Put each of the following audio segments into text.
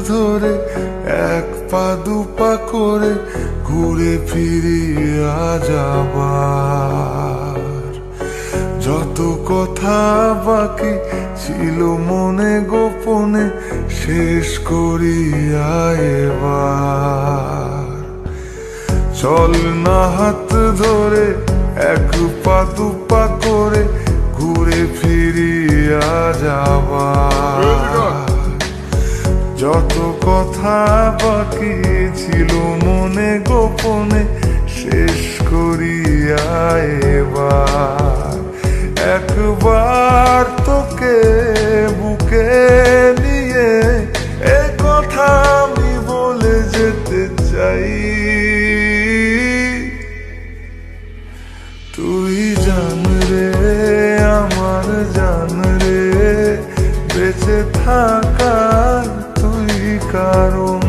ধরে এক পা দুপা করে ঘুরে ফিরিয়া যাবার যত কথা বাকি ছিল মনে গোপনে শেষ করিয়া এবার চল না হাত ধরে এক পা দুপা করে ঘুরে ফিরিয়া যাবার যত কথা বাকি ছিল মনে গোপনে শেষ করিয়া এবার একবার তোকে বুকে নিয়ে এ কথা আমি বলে যেতে চাই তুই জান রে আমার জান রে বেঁচে থাকার তুই কারণ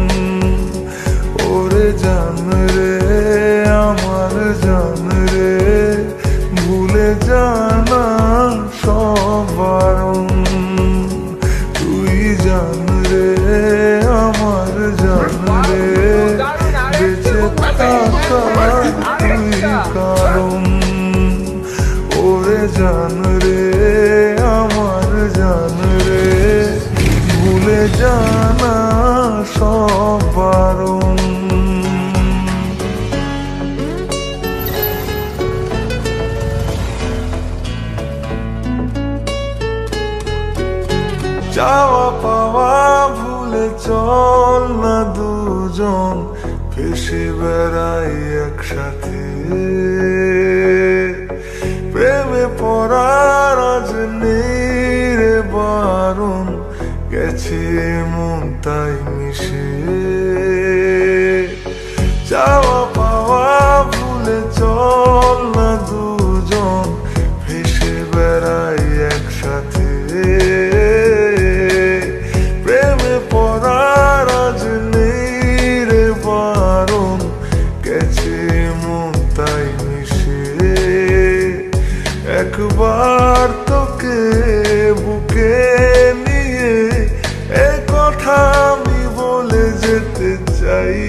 ওরে জান রে আমার জান রে ভুলে জানা সব বারণ তুই জান রে আমার জান রে বেঁচে থাকার তুই কারণ ওরে জান রে আমার জান রে ভুলে জানা সব বারণ চাওয়া পাওয়া ভুলে চল না দুজন ভেসে বেড়াই একসাথে প্রেমে পড়ার আজ নেই রে বারণ গেছে মন তাই মিশে চাওয়া পাওয়া ভুলে চল না দুজন ভেসে বেড়াই একসাথে প্রেমে পড়ার আজ নেই রে বারণ গেছে মন তাই মিশে একবার তোকে বুকে নিয়ে এ কথা আমি বলে যেতে চাই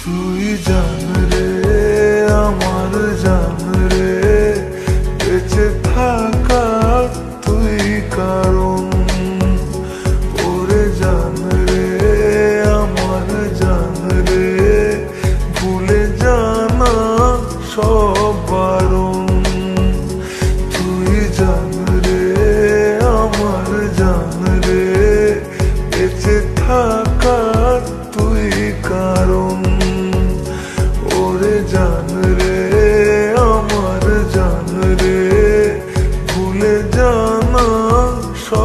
তুই জান রে আমার জান রে বেঁচে থাকার তুই কারণ ওরে জান রে আমার জান রে ভুলে জানা সব বারণ তুই জান রে আমার জান রে বেঁচে থাকার তুই কারণ ওরে জান রে